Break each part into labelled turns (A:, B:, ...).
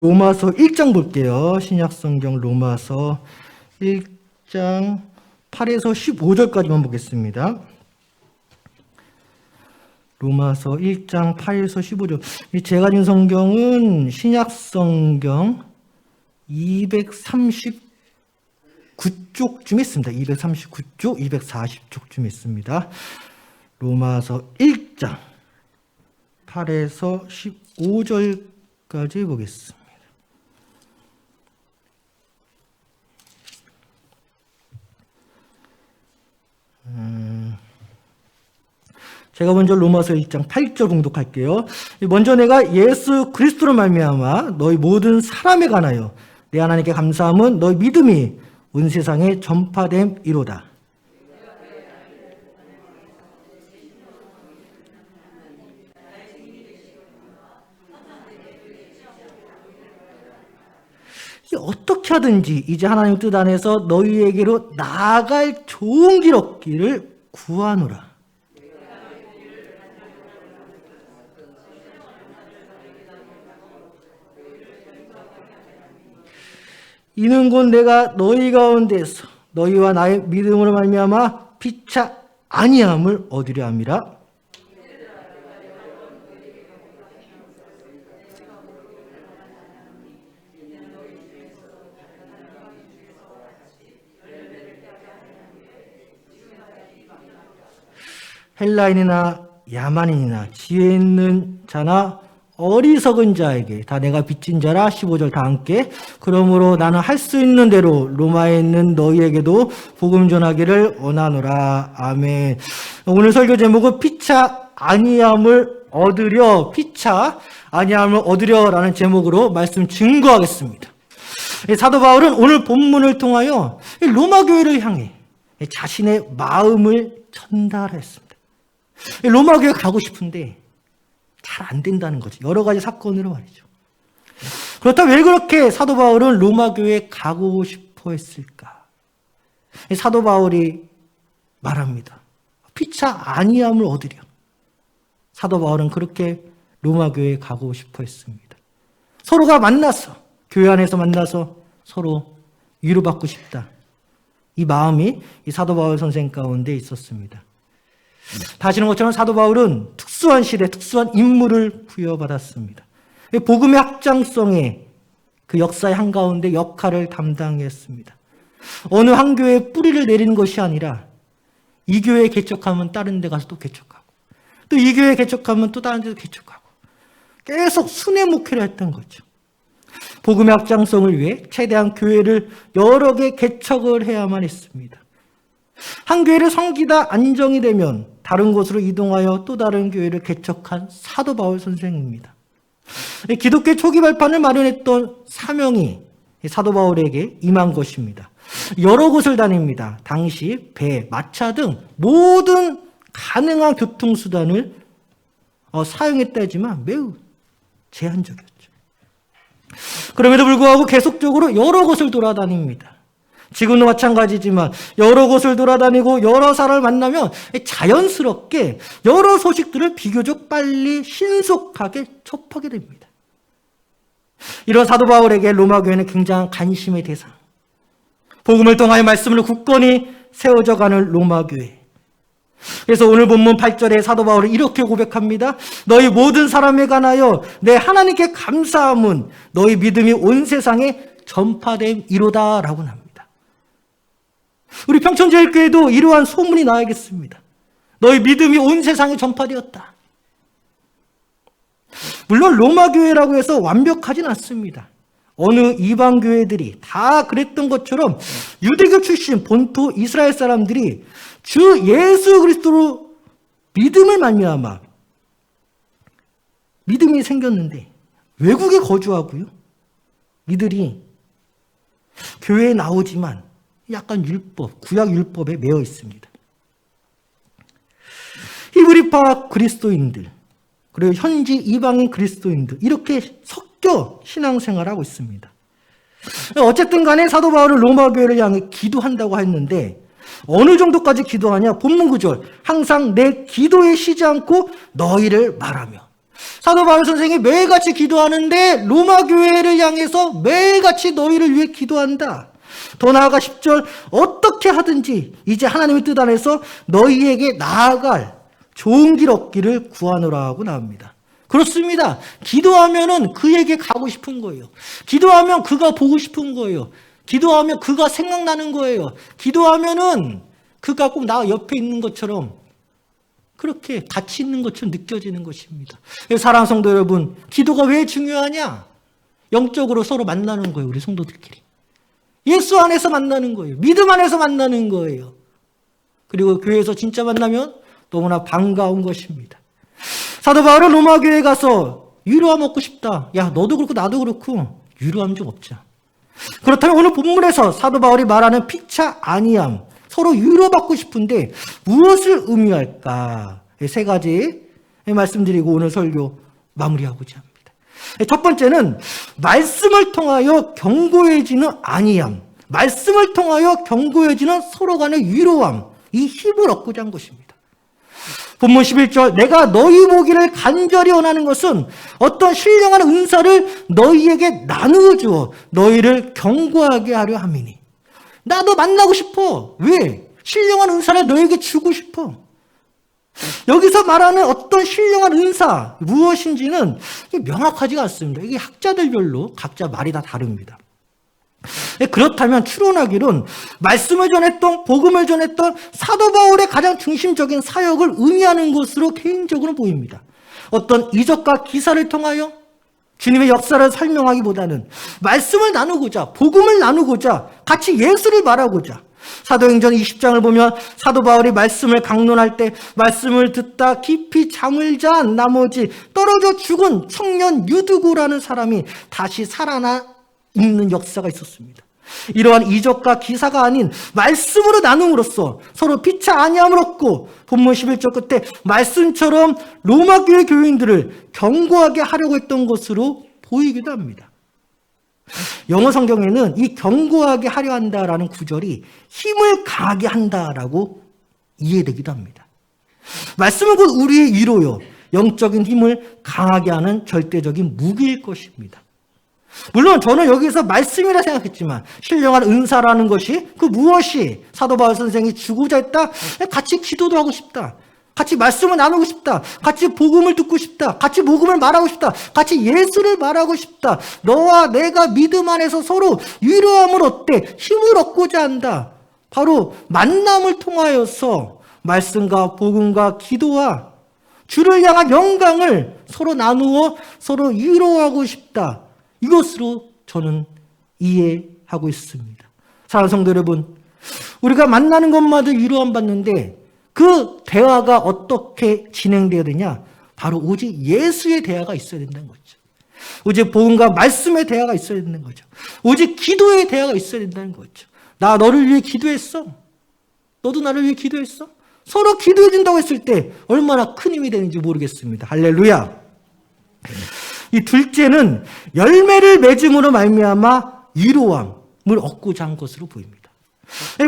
A: 로마서 1장 볼게요. 신약성경 로마서 1장 8에서 15절까지만 보겠습니다. 로마서 1장 8에서 15절. 제가 가진 성경은 신약성경 239쪽쯤 있습니다. 239쪽, 240쪽쯤 있습니다. 로마서 1장 8에서 15절까지 보겠습니다. 제가 먼저 로마서 1장 8절 공독할게요. 먼저 내가 예수 그리스도로 말미암아 너희 모든 사람에 관하여 내 하나님께 감사함은 너희 믿음이 온 세상에 전파됨이로다. 어떻게 하든지 이제 하나님 뜻 안에서 너희에게로 나아갈 좋은 길 얻기를 구하노라. 이는 곧 내가 너희 가운데서 너희와 나의 믿음으로 말미암아 피차 아니함을 얻으려 함이라. 헬라인이나 야만인이나 지혜 있는 자나 어리석은 자에게 다 내가 빚진 자라. 15절 다 함께. 그러므로 나는 할 수 있는 대로 로마에 있는 너희에게도 복음 전하기를 원하노라. 아멘. 오늘 설교 제목은 피차 아니함을 얻으려, 피차 아니함을 얻으려라는 제목으로 말씀 증거하겠습니다. 사도 바울은 오늘 본문을 통하여 로마 교회를 향해 자신의 마음을 전달했습니다. 로마 교회 가고 싶은데 잘 안 된다는 거죠. 여러 가지 사건으로 말이죠. 그렇다면 왜 그렇게 사도 바울은 로마 교회에 가고 싶어 했을까? 사도 바울이 말합니다. 피차 아니함을 얻으려. 사도 바울은 그렇게 로마 교회에 가고 싶어 했습니다. 서로가 만나서, 교회 안에서 만나서 서로 위로받고 싶다. 이 마음이 이 사도 바울 선생 가운데 있었습니다. 다 아시는 것처럼 사도 바울은 특수한 시대, 특수한 임무를 부여받았습니다. 복음의 확장성에 그 역사의 한가운데 역할을 담당했습니다. 어느 한 교회에 뿌리를 내리는 것이 아니라 이 교회에 개척하면 다른 데 가서 또 개척하고 또 이 교회에 개척하면 또 다른 데도 개척하고 계속 순회 목회를 했던 거죠. 복음의 확장성을 위해 최대한 교회를 여러 개 개척을 해야만 했습니다. 한 교회를 섬기다 안정이 되면 다른 곳으로 이동하여 또 다른 교회를 개척한 사도 바울 선생입니다. 기독교 초기 발판을 마련했던 사명이 사도 바울에게 임한 것입니다. 여러 곳을 다닙니다. 당시 배, 마차 등 모든 가능한 교통수단을 사용했다 하지만 매우 제한적이었죠. 그럼에도 불구하고 계속적으로 여러 곳을 돌아다닙니다. 지금도 마찬가지지만 여러 곳을 돌아다니고 여러 사람을 만나면 자연스럽게 여러 소식들을 비교적 빨리 신속하게 접하게 됩니다. 이런 사도 바울에게 로마 교회는 굉장한 관심의 대상. 복음을 통하여 말씀을 굳건히 세워져가는 로마 교회. 그래서 오늘 본문 8절에 사도 바울은 이렇게 고백합니다. 너희 모든 사람에 관하여 내 하나님께 감사함은 너희 믿음이 온 세상에 전파됨이로다 라고 합니다. 우리 평촌제일교회도 이러한 소문이 나야겠습니다. 너희 믿음이 온 세상에 전파되었다. 물론 로마 교회라고 해서 완벽하진 않습니다. 어느 이방 교회들이 다 그랬던 것처럼 유대교 출신 본토 이스라엘 사람들이 주 예수 그리스도로 믿음을 말미암아 믿음이 생겼는데 외국에 거주하고요. 이들이 교회에 나오지만 약간 율법, 구약 율법에 매여 있습니다. 히브리파 그리스도인들, 그리고 현지 이방인 그리스도인들 이렇게 섞여 신앙생활하고 있습니다. 어쨌든 간에 사도 바울은 로마 교회를 향해 기도한다고 했는데 어느 정도까지 기도하냐? 본문 9절 항상 내 기도에 쉬지 않고 너희를 말하며 사도 바울 선생이 매일같이 기도하는데 로마 교회를 향해서 매일같이 너희를 위해 기도한다. 더 나아가 10절 어떻게 하든지 이제 하나님의 뜻 안에서 너희에게 나아갈 좋은 길 얻기를 구하노라 하고 나옵니다. 그렇습니다. 기도하면은 그에게 가고 싶은 거예요. 기도하면 그가 보고 싶은 거예요. 기도하면 그가 생각나는 거예요. 기도하면은 그가 꼭 나 옆에 있는 것처럼 그렇게 같이 있는 것처럼 느껴지는 것입니다. 사랑하는 성도 여러분, 기도가 왜 중요하냐? 영적으로 서로 만나는 거예요. 우리 성도들끼리. 예수 안에서 만나는 거예요. 믿음 안에서 만나는 거예요. 그리고 교회에서 진짜 만나면 너무나 반가운 것입니다. 사도 바울은 로마 교회에 가서 위로함 얻고 싶다. 야, 너도 그렇고 나도 그렇고 위로함 좀 얻자. 그렇다면 오늘 본문에서 사도 바울이 말하는 피차 아니함, 서로 위로받고 싶은데 무엇을 의미할까? 세 가지 말씀드리고 오늘 설교 마무리하고자 합니다. 첫 번째는 말씀을 통하여 견고해지는 아니함, 말씀을 통하여 견고해지는 서로 간의 위로함, 이 힘을 얻고자 한 것입니다. 본문 11절 내가 너희 보기를 간절히 원하는 것은 어떤 신령한 은사를 너희에게 나누어 주어 너희를 견고하게 하려 함이니. 나도 만나고 싶어. 왜? 신령한 은사를 너에게 주고 싶어. 여기서 말하는 어떤 신령한 은사 무엇인지는 명확하지가 않습니다. 이게 학자들별로 각자 말이 다 다릅니다. 그렇다면 추론하기론 말씀을 전했던 복음을 전했던 사도 바울의 가장 중심적인 사역을 의미하는 것으로 개인적으로 보입니다. 어떤 이적과 기사를 통하여 주님의 역사를 설명하기보다는 말씀을 나누고자, 복음을 나누고자, 같이 예수를 말하고자. 사도행전 20장을 보면 사도 바울이 말씀을 강론할 때 말씀을 듣다 깊이 잠을 잔 나머지 떨어져 죽은 청년 유두고라는 사람이 다시 살아나 있는 역사가 있었습니다. 이러한 이적과 기사가 아닌 말씀으로 나눔으로써 서로 피차 아니함을 얻고 본문 11절 끝에 말씀처럼 로마 교회 교인들을 견고하게 하려고 했던 것으로 보이기도 합니다. 영어 성경에는 이 견고하게 하려 한다라는 구절이 힘을 가하게 한다라고 이해되기도 합니다. 말씀은 곧 우리의 위로요, 영적인 힘을 강하게 하는 절대적인 무기일 것입니다. 물론 저는 여기서 말씀이라 생각했지만 신령한 은사라는 것이 그 무엇이 사도 바울 선생이 주고자 했다? 같이 기도도 하고 싶다. 같이 말씀을 나누고 싶다. 같이 복음을 듣고 싶다. 같이 복음을 말하고 싶다. 같이 예수를 말하고 싶다. 너와 내가 믿음 안에서 서로 위로함을 얻되 힘을 얻고자 한다. 바로 만남을 통하여서 말씀과 복음과 기도와 주를 향한 영광을 서로 나누어 서로 위로하고 싶다. 이것으로 저는 이해하고 있습니다. 사랑하는 성도 여러분, 우리가 만나는 것마다 위로함 받는데 그 대화가 어떻게 진행되어야 되냐? 바로 오직 예수의 대화가 있어야 된다는 거죠. 오직 복음과 말씀의 대화가 있어야 된다는 거죠. 오직 기도의 대화가 있어야 된다는 거죠. 나 너를 위해 기도했어. 너도 나를 위해 기도했어. 서로 기도해 준다고 했을 때 얼마나 큰 힘이 되는지 모르겠습니다. 할렐루야. 이 둘째는 열매를 맺음으로 말미암아 위로함을 얻고자 한 것으로 보입니다.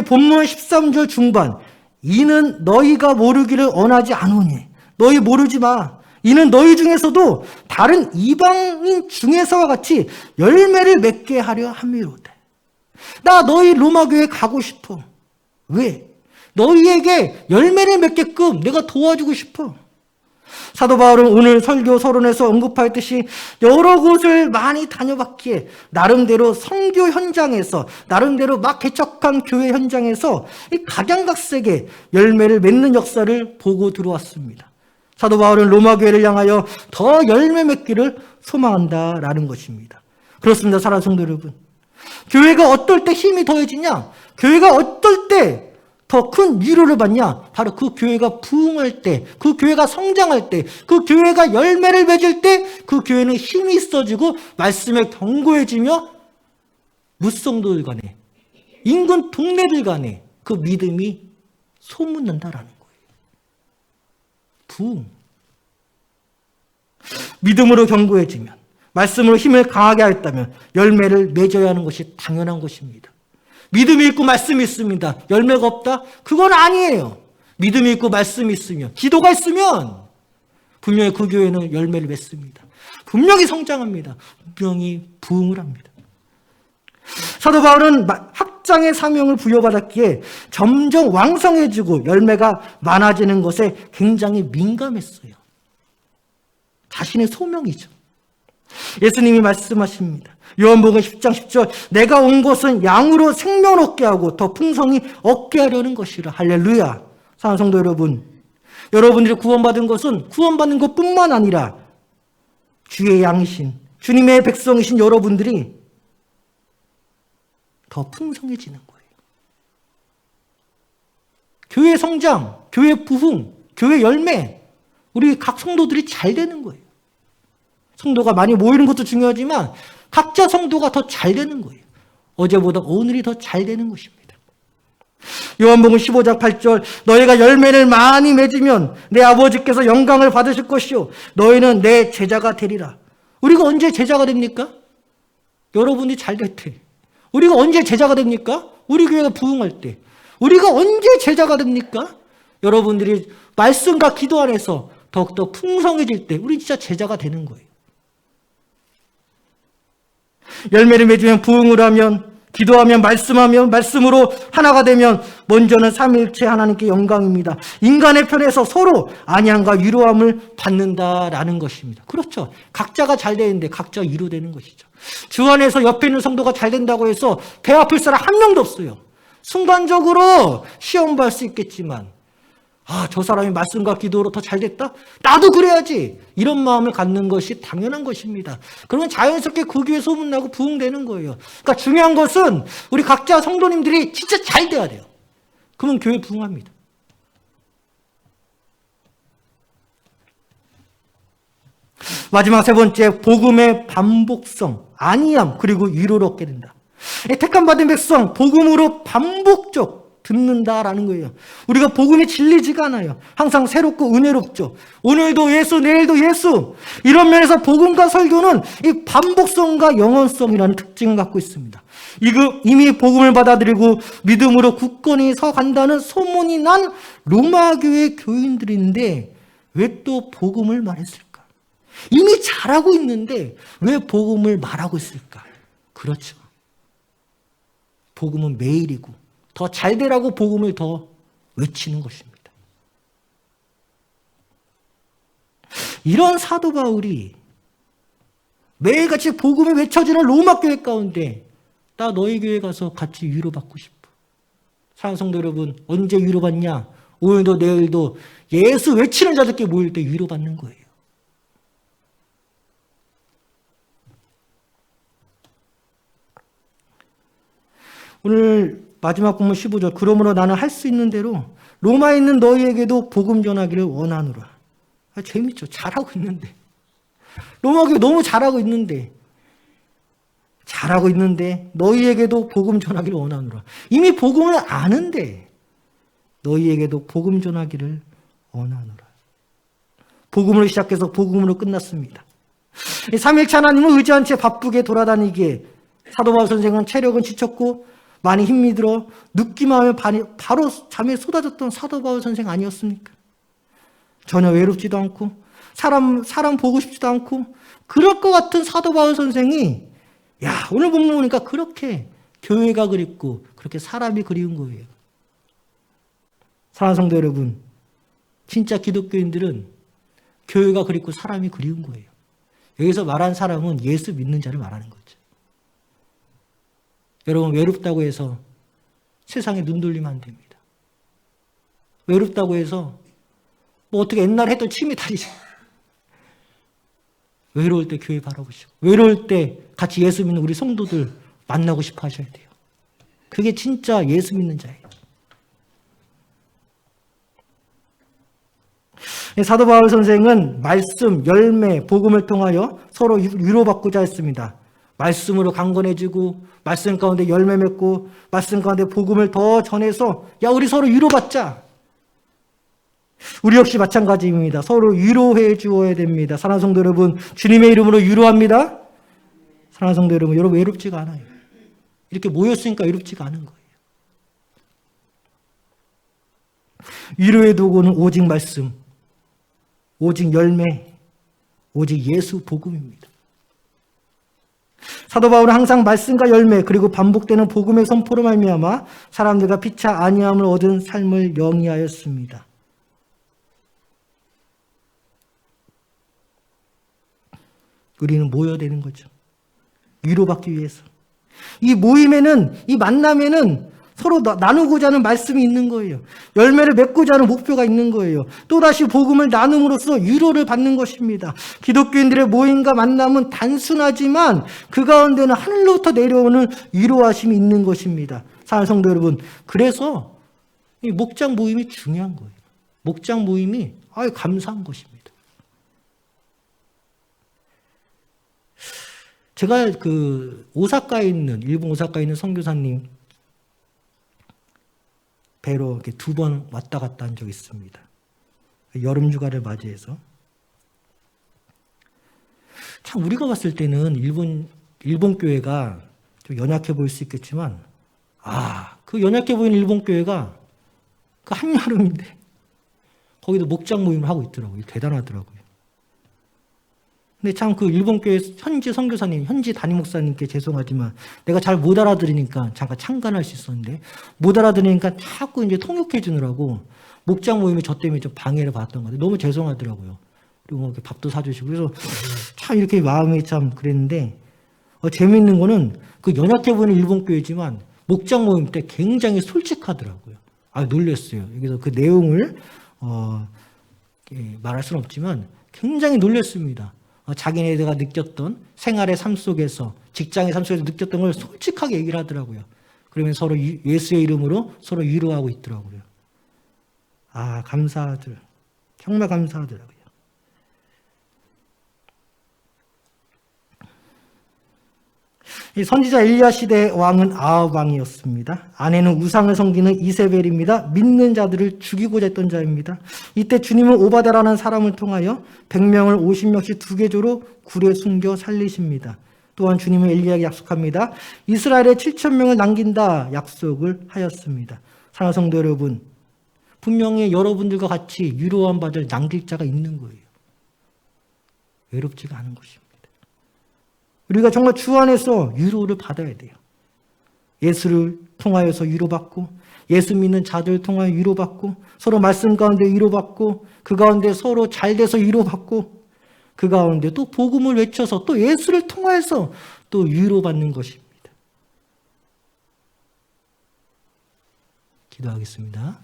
A: 본문 13절 중반 이는 너희가 모르기를 원하지 않으니 너희 모르지 마. 이는 너희 중에서도 다른 이방인 중에서와 같이 열매를 맺게 하려 함이로되. 나 너희 로마 교회 가고 싶어. 왜? 너희에게 열매를 맺게끔 내가 도와주고 싶어. 사도 바울은 오늘 설교 서론에서 언급하였듯이 여러 곳을 많이 다녀봤기에 나름대로 선교 현장에서 나름대로 막 개척한 교회 현장에서 이 각양각색의 열매를 맺는 역사를 보고 들어왔습니다. 사도 바울은 로마 교회를 향하여 더 열매 맺기를 소망한다라는 것입니다. 그렇습니다. 사랑하는 성도 여러분, 교회가 어떨 때 힘이 더해지냐? 교회가 어떨 때 더 큰 위로를 받냐? 바로 그 교회가 부흥할 때, 그 교회가 성장할 때, 그 교회가 열매를 맺을 때 그 교회는 힘이 있어지고 말씀에 견고해지며 무성도들 간에, 인근 동네들 간에 그 믿음이 소문난다라는 거예요. 부흥. 믿음으로 견고해지면, 말씀으로 힘을 강하게 하였다면 열매를 맺어야 하는 것이 당연한 것입니다. 믿음이 있고 말씀이 있습니다. 열매가 없다? 그건 아니에요. 믿음이 있고 말씀이 있으면, 기도가 있으면 분명히 그 교회는 열매를 맺습니다. 분명히 성장합니다. 분명히 부흥을 합니다. 사도 바울은 학장의 사명을 부여받았기에 점점 왕성해지고 열매가 많아지는 것에 굉장히 민감했어요. 자신의 소명이죠. 예수님이 말씀하십니다. 요한복음 10장 10절, 내가 온 것은 양으로 생명을 얻게 하고 더 풍성히 얻게 하려는 것이라. 할렐루야. 사랑하는 성도 여러분, 여러분들이 구원받은 것은 구원받는 것뿐만 아니라 주의 양이신, 주님의 백성이신 여러분들이 더 풍성해지는 거예요. 교회 성장, 교회 부흥, 교회 열매, 우리 각 성도들이 잘 되는 거예요. 성도가 많이 모이는 것도 중요하지만 각자 성도가 더 잘 되는 거예요. 어제보다 오늘이 더 잘 되는 것입니다. 요한복음 15장 8절, 너희가 열매를 많이 맺으면 내 아버지께서 영광을 받으실 것이요 너희는 내 제자가 되리라. 우리가 언제 제자가 됩니까? 여러분이 잘 될 때. 우리가 언제 제자가 됩니까? 우리 교회가 부흥할 때. 우리가 언제 제자가 됩니까? 여러분들이 말씀과 기도 안에서 더욱더 풍성해질 때 우리 진짜 제자가 되는 거예요. 열매를 맺으면 부흥을 하면, 기도하면, 말씀하면, 말씀으로 하나가 되면 먼저는 삼위일체 하나님께 영광입니다. 인간의 편에서 서로 안양과 위로함을 받는다라는 것입니다. 그렇죠. 각자가 잘 되는데 각자 위로되는 것이죠. 주 안에서 옆에 있는 성도가 잘 된다고 해서 배 아플 사람 한 명도 없어요. 순간적으로 시험 볼 수 있겠지만, 저 사람이 말씀과 기도로 더 잘 됐다? 나도 그래야지. 이런 마음을 갖는 것이 당연한 것입니다. 그러면 자연스럽게 그 교회 소문나고 부흥되는 거예요. 그러니까 중요한 것은 우리 각자 성도님들이 진짜 잘 돼야 돼요. 그러면 교회 부흥합니다. 마지막 세 번째, 복음의 반복성, 안이함, 그리고 위로를 얻게 된다. 택함 받은 백성, 복음으로 반복적 듣는다라는 거예요. 우리가 복음이 질리지가 않아요. 항상 새롭고 은혜롭죠. 오늘도 예수, 내일도 예수. 이런 면에서 복음과 설교는 이 반복성과 영원성이라는 특징을 갖고 있습니다. 이미 복음을 받아들이고 믿음으로 굳건히 서 간다는 소문이 난 로마교회 교인들인데 왜 또 복음을 말했을까? 이미 잘하고 있는데 왜 복음을 말하고 있을까? 그렇죠. 복음은 매일이고 더 잘 되라고 복음을 더 외치는 것입니다. 이런 사도 바울이 매일같이 복음이 외쳐지는 로마 교회 가운데 나 너희 교회 가서 같이 위로받고 싶어. 사랑하는 성도 여러분, 언제 위로받냐? 오늘도 내일도 예수 외치는 자들께 모일 때 위로받는 거예요. 오늘 마지막 본문 15절, 그러므로 나는 할 수 있는 대로 로마에 있는 너희에게도 복음 전하기를 원하노라. 재밌죠. 잘하고 있는데. 로마 교회 너무 잘하고 있는데 너희에게도 복음 전하기를 원하노라. 이미 복음을 아는데 너희에게도 복음 전하기를 원하노라. 복음으로 시작해서 복음으로 끝났습니다. 삼일체 하나님을 의지한 채 바쁘게 돌아다니기에 사도 바울 선생은 체력은 지쳤고 많이 힘이 들어 눕기만 하면 바로 잠에 쏟아졌던 사도 바울 선생 아니었습니까? 전혀 외롭지도 않고 사람 보고 싶지도 않고 그럴 것 같은 사도 바울 선생이 오늘 본문 보니까 그렇게 교회가 그립고 그렇게 사람이 그리운 거예요. 사랑하는 성도 여러분, 진짜 기독교인들은 교회가 그립고 사람이 그리운 거예요. 여기서 말한 사람은 예수 믿는 자를 말하는 거죠. 여러분, 외롭다고 해서 세상에 눈 돌리면 안 됩니다. 외롭다고 해서 어떻게 옛날에 했던 취미 다니지. 외로울 때 교회 바라보시고, 외로울 때 같이 예수 믿는 우리 성도들 만나고 싶어 하셔야 돼요. 그게 진짜 예수 믿는 자예요. 사도 바울 선생은 말씀, 열매, 복음을 통하여 서로 위로받고자 했습니다. 말씀으로 강건해지고 말씀 가운데 열매 맺고 말씀 가운데 복음을 더 전해서 우리 서로 위로받자. 우리 역시 마찬가지입니다. 서로 위로해 주어야 됩니다. 사랑하는 성도 여러분, 주님의 이름으로 위로합니다. 사랑하는 성도 여러분, 외롭지가 않아요. 이렇게 모였으니까 외롭지가 않은 거예요. 위로의 도구는 오직 말씀. 오직 열매, 오직 예수 복음입니다. 사도 바울은 항상 말씀과 열매 그리고 반복되는 복음의 선포로 말미암아 사람들과 피차 아니함을 얻은 삶을 영위하였습니다. 우리는 모여야 되는 거죠. 위로받기 위해서. 이 모임에는, 이 만남에는 서로 나누고자 하는 말씀이 있는 거예요. 열매를 맺고자 하는 목표가 있는 거예요. 또다시 복음을 나눔으로써 위로를 받는 것입니다. 기독교인들의 모임과 만남은 단순하지만 그 가운데는 하늘로부터 내려오는 위로하심이 있는 것입니다. 사랑하는 성도 여러분, 그래서 이 목장 모임이 중요한 거예요. 목장 모임이 아주 감사한 것입니다. 제가 일본 오사카에 있는 선교사님 뵈러 이렇게 2번 왔다 갔다 한 적이 있습니다. 여름 휴가를 맞이해서. 참, 우리가 봤을 때는 일본 교회가 좀 연약해 보일 수 있겠지만, 그 연약해 보이는 일본 교회가 그 한여름인데, 거기도 목장 모임을 하고 있더라고요. 대단하더라고요. 근데 참 그 일본 교회 현지 선교사님, 현지 담임 목사님께 죄송하지만 내가 잘 못 알아들으니까 잠깐 참관할 수 있었는데 못 알아들으니까 자꾸 이제 통역해 주느라고 목장 모임에 저 때문에 좀 방해를 받았던 것 같아요. 너무 죄송하더라고요. 그리고 뭐 밥도 사주시고 그래서 참 이렇게 마음이 참 그랬는데 재미있는 거는 그 연약해 보이는 일본 교회지만 목장 모임 때 굉장히 솔직하더라고요. 놀랐어요. 여기서 그 내용을 말할 수는 없지만 굉장히 놀랐습니다. 자기네가 느꼈던 생활의 삶 속에서, 직장의 삶 속에서 느꼈던 걸 솔직하게 얘기를 하더라고요. 그러면 서로 예수의 이름으로 서로 위로하고 있더라고요. 감사하더라고요. 정말 감사하더라고요. 이 선지자 엘리야 시대의 왕은 아합 왕이었습니다. 아내는 우상을 섬기는 이세벨입니다. 믿는 자들을 죽이고자 했던 자입니다. 이때 주님은 오바다라는 사람을 통하여 100명을 50명씩 두개조로 굴에 숨겨 살리십니다. 또한 주님은 엘리야에게 약속합니다. 이스라엘에 7,000명을 남긴다 약속을 하였습니다. 사랑하는 성도 여러분, 분명히 여러분들과 같이 위로한 바를 남길 자가 있는 거예요. 외롭지가 않은 것입니다. 우리가 정말 주 안에서 위로를 받아야 돼요. 예수를 통하여서 위로받고, 예수 믿는 자들을 통하여 위로받고, 서로 말씀 가운데 위로받고, 그 가운데 서로 잘 돼서 위로받고, 그 가운데 또 복음을 외쳐서 또 예수를 통하여서 또 위로받는 것입니다. 기도하겠습니다.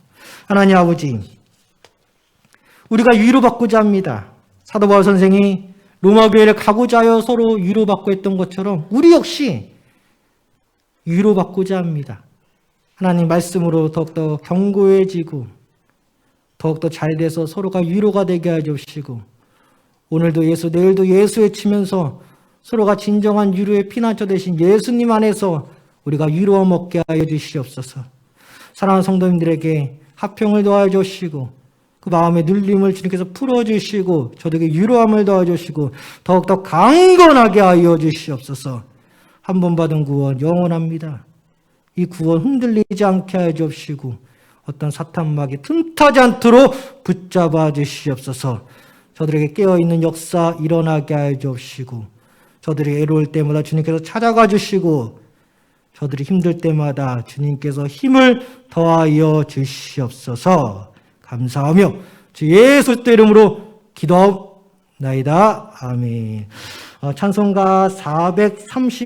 A: 하나님 아버지, 우리가 위로받고자 합니다. 사도 바울 선생이 로마 교회를 가고자 하여 서로 위로받고 했던 것처럼 우리 역시 위로받고자 합니다. 하나님 말씀으로 더욱더 견고해지고 더욱더 잘 돼서 서로가 위로가 되게 하여 주시고 오늘도 예수, 내일도 예수 외치면서 서로가 진정한 위로의 피난처 되신 예수님 안에서 우리가 위로함 얻게 하여 주시옵소서. 사랑하는 성도님들에게 화평을 더하여 주시고 그 마음의 눌림을 주님께서 풀어주시고 저들에게 위로함을 더해주시고 더욱더 강건하게 하여 주시옵소서. 한 번 받은 구원 영원합니다. 이 구원 흔들리지 않게 하여 주시고 어떤 사탄막이 틈타지 않도록 붙잡아 주시옵소서. 저들에게 깨어있는 역사 일어나게 하여 주시고 저들이 애로울 때마다 주님께서 찾아가 주시고 저들이 힘들 때마다 주님께서 힘을 더하여 주시옵소서. 감사하며 주 예수 그리스도 이름으로 기도하옵나이다. 아멘. 찬송가 430